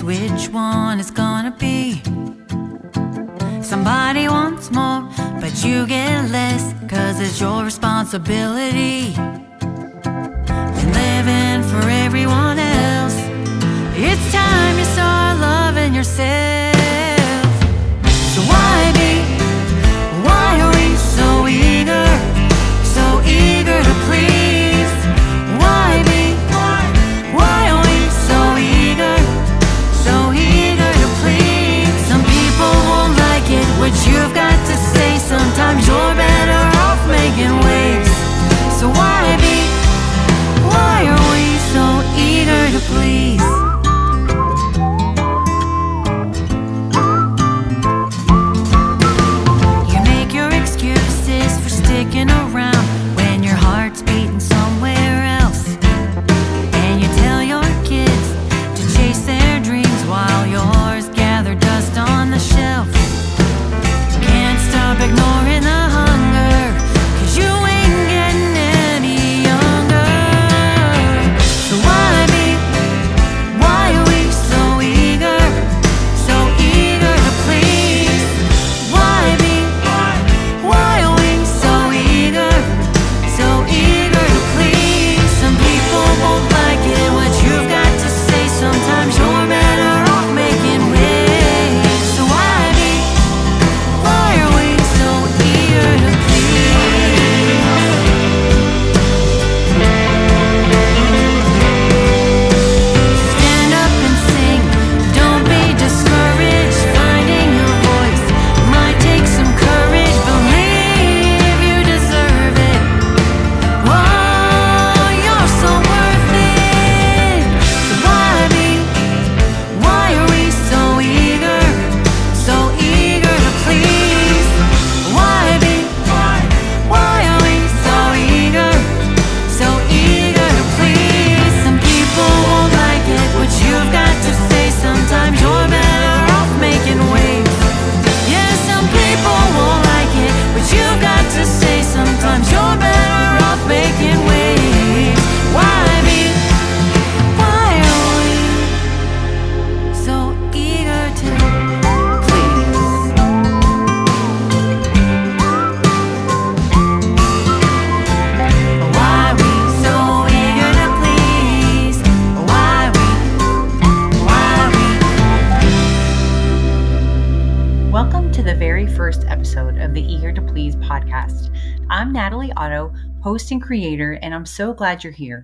which one it's gonna be. Somebody wants more, but you get less, 'cause it's your responsibility. And living for everyone else, it's time you start loving yourself. So why are we so eager to please? Why are we so eager to please? Some people won't like it, what you've got to say. Sometimes you're better off making waves. So why are we so eager to please? You make your excuses for sticking around when your heart's beating somewhere else. And you tell your kids to chase their dreams while yours gather dust on the shelf. Can't stop ignoring the hunger, 'cause you ain't getting any younger. So why are we so eager to please? Why are we so eager to please? Some people won't like it, what you've got to say. Sometimes you're better off making waves. So why are we so eager to please? Stand up and sing, don't be discouraged. Finding your voice might take some courage. Believe you deserve it. Whoa, you're so worth it. So why are we so eager to please? Why are we so eager to please? Some people won't like it, what you've got to say. Sometimes you're better off making waves. Yeah, some people won't like it, but you've got to say. Sometimes you're better off making waves. Why are we so eager to please? Why are we so eager to please? Why are we? Welcome to the very first episode of the Eager to Please podcast. I'm Natalie Otto, host and creator, and I'm so glad you're here.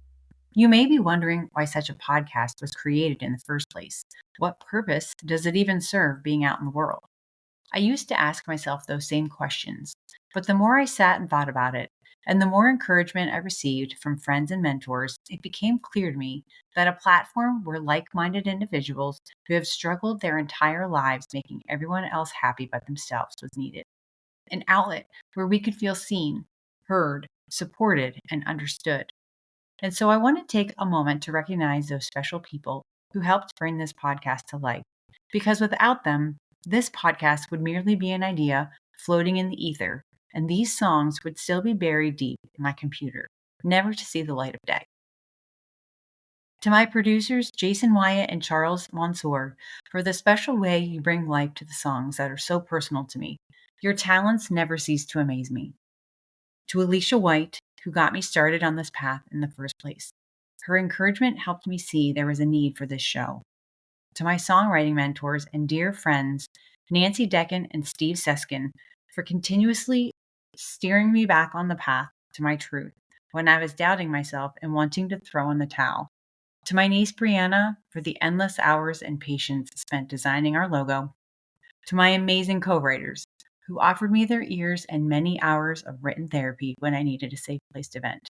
You may be wondering why such a podcast was created in the first place. What purpose does it even serve being out in the world? I used to ask myself those same questions, but the more I sat and thought about it, and the more encouragement I received from friends and mentors, it became clear to me that a platform where like-minded individuals who have struggled their entire lives making everyone else happy but themselves was needed. An outlet where we could feel seen, heard, supported, and understood. And so I want to take a moment to recognize those special people who helped bring this podcast to life, because without them, this podcast would merely be an idea floating in the ether, and these songs would still be buried deep in my computer, never to see the light of day. To my producers, Jason Wyatt and Charles Mansour, for the special way you bring life to the songs that are so personal to me. Your talents never cease to amaze me. To Alicia White, who got me started on this path in the first place. Her encouragement helped me see there was a need for this show. To my songwriting mentors and dear friends, Nancy Decken and Steve Seskin, for continuously steering me back on the path to my truth when I was doubting myself and wanting to throw in the towel. To my niece Brianna, for the endless hours and patience spent designing our logo. To my amazing co-writers, who offered me their ears and many hours of written therapy when I needed a safe place to vent.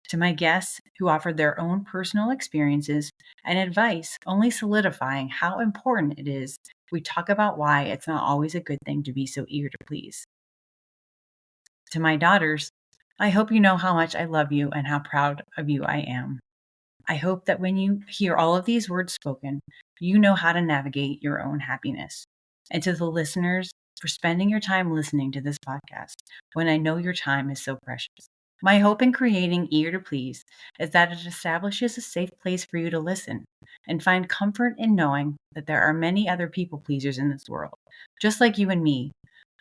To my guests, who offered their own personal experiences and advice, only solidifying how important it is we talk about why it's not always a good thing to be so eager to please. To my daughters, I hope you know how much I love you and how proud of you I am. I hope that when you hear all of these words spoken, you know how to navigate your own happiness. And to the listeners, for spending your time listening to this podcast when I know your time is so precious. My hope in creating Eager to Please is that it establishes a safe place for you to listen and find comfort in knowing that there are many other people pleasers in this world, just like you and me,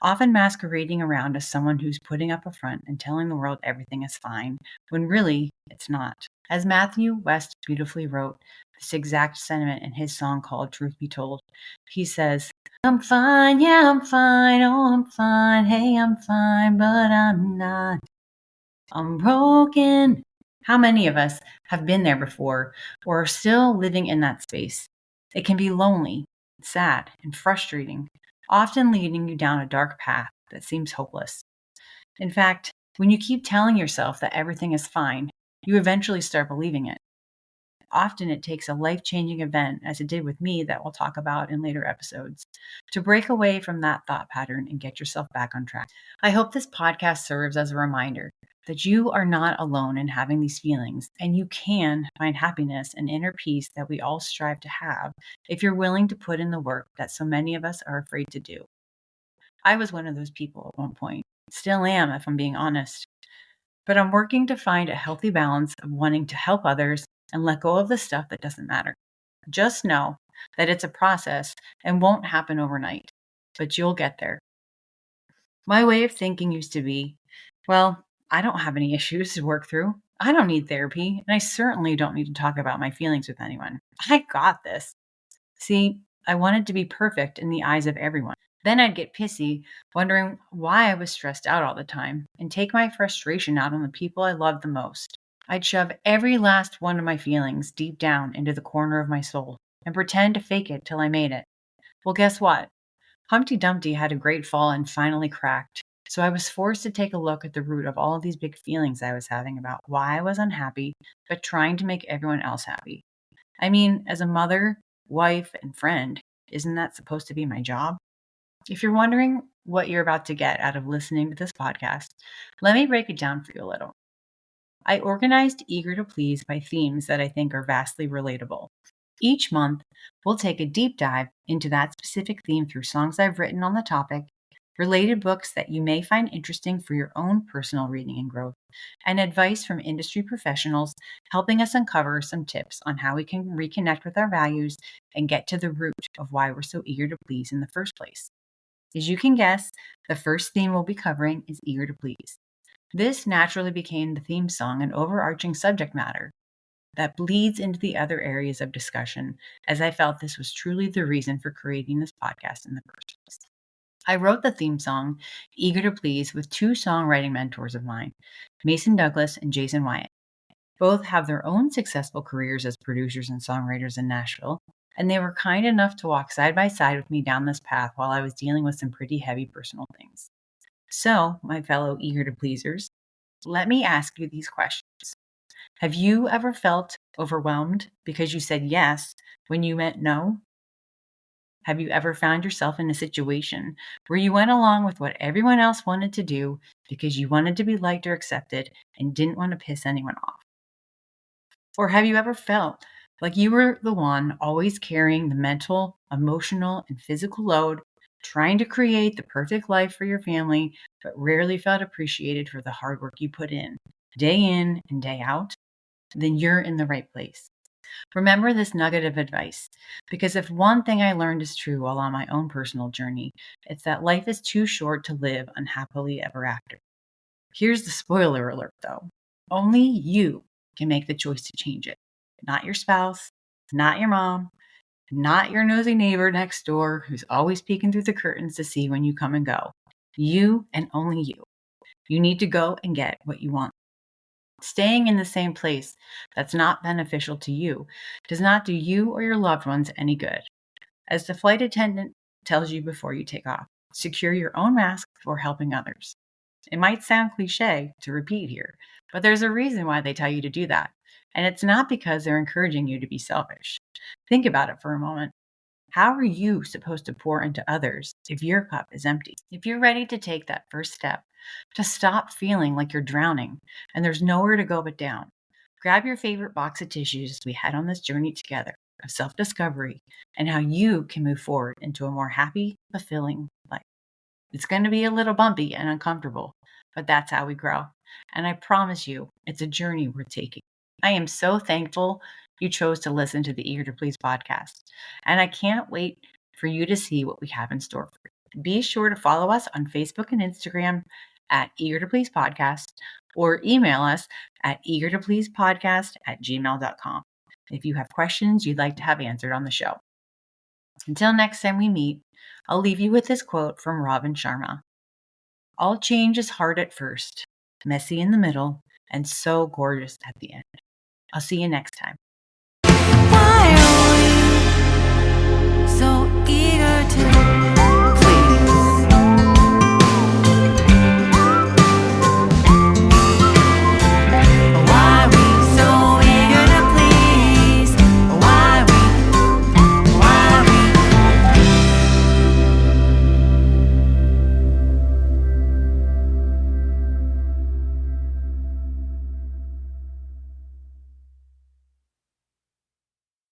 often masquerading around as someone who's putting up a front and telling the world everything is fine, when really it's not. As Matthew West beautifully wrote this exact sentiment in his song called Truth Be Told, he says, I'm fine, yeah, I'm fine, oh, I'm fine, hey, I'm fine, but I'm not. I'm broken. How many of us have been there before or are still living in that space? It can be lonely, sad, and frustrating, often leading you down a dark path that seems hopeless. In fact, when you keep telling yourself that everything is fine, you eventually start believing it. Often it takes a life changing event, as it did with me, that we'll talk about in later episodes, to break away from that thought pattern and get yourself back on track. I hope this podcast serves as a reminder that you are not alone in having these feelings, and you can find happiness and inner peace that we all strive to have if you're willing to put in the work that so many of us are afraid to do. I was one of those people at one point, still am if I'm being honest. But I'm working to find a healthy balance of wanting to help others and let go of the stuff that doesn't matter. Just know that it's a process and won't happen overnight, but you'll get there. My way of thinking used to be, well, I don't have any issues to work through. I don't need therapy, and I certainly don't need to talk about my feelings with anyone. I got this. See, I wanted to be perfect in the eyes of everyone. Then I'd get pissy, wondering why I was stressed out all the time, and take my frustration out on the people I loved the most. I'd shove every last one of my feelings deep down into the corner of my soul and pretend to fake it till I made it. Well, guess what? Humpty Dumpty had a great fall and finally cracked. So I was forced to take a look at the root of all of these big feelings I was having about why I was unhappy, but trying to make everyone else happy. I mean, as a mother, wife, and friend, isn't that supposed to be my job? If you're wondering what you're about to get out of listening to this podcast, let me break it down for you a little. I organized Eager to Please by themes that I think are vastly relatable. Each month, we'll take a deep dive into that specific theme through songs I've written on the topic, related books that you may find interesting for your own personal reading and growth, and advice from industry professionals helping us uncover some tips on how we can reconnect with our values and get to the root of why we're so eager to please in the first place. As you can guess, the first theme we'll be covering is Eager to Please. This naturally became the theme song and overarching subject matter that bleeds into the other areas of discussion, as I felt this was truly the reason for creating this podcast in the first place. I wrote the theme song, Eager to Please, with two songwriting mentors of mine, Mason Douglas and Jason Wyatt. Both have their own successful careers as producers and songwriters in Nashville, and they were kind enough to walk side by side with me down this path while I was dealing with some pretty heavy personal things. So, my fellow eager to pleasers, let me ask you these questions. Have you ever felt overwhelmed because you said yes when you meant no? Have you ever found yourself in a situation where you went along with what everyone else wanted to do because you wanted to be liked or accepted and didn't want to piss anyone off? Or have you ever felt like you were the one always carrying the mental, emotional, and physical load, trying to create the perfect life for your family, but rarely felt appreciated for the hard work you put in and day out? Then you're in the right place. Remember this nugget of advice, because if one thing I learned is true while on my own personal journey, it's that life is too short to live unhappily ever after. Here's the spoiler alert, though. Only you can make the choice to change it. Not your spouse, not your mom, not your nosy neighbor next door who's always peeking through the curtains to see when you come and go. You and only you. You need to go and get what you want. Staying in the same place that's not beneficial to you does not do you or your loved ones any good. As the flight attendant tells you before you take off, secure your own mask before helping others. It might sound cliche to repeat here, but there's a reason why they tell you to do that. And it's not because they're encouraging you to be selfish. Think about it for a moment. How are you supposed to pour into others if your cup is empty? If you're ready to take that first step, to stop feeling like you're drowning and there's nowhere to go but down, grab your favorite box of tissues as we head on this journey together of self-discovery and how you can move forward into a more happy, fulfilling life. It's going to be a little bumpy and uncomfortable, but that's how we grow. And I promise you, it's a journey worth taking. I am so thankful you chose to listen to the Eager to Please podcast. And I can't wait for you to see what we have in store for you. Be sure to follow us on Facebook and Instagram at Eager to Please Podcast, or email us at eagertopleasepodcast@gmail.com if you have questions you'd like to have answered on the show. Until next time we meet, I'll leave you with this quote from Robin Sharma. All change is hard at first, messy in the middle, and so gorgeous at the end. I'll see you next time. Why are we so eager to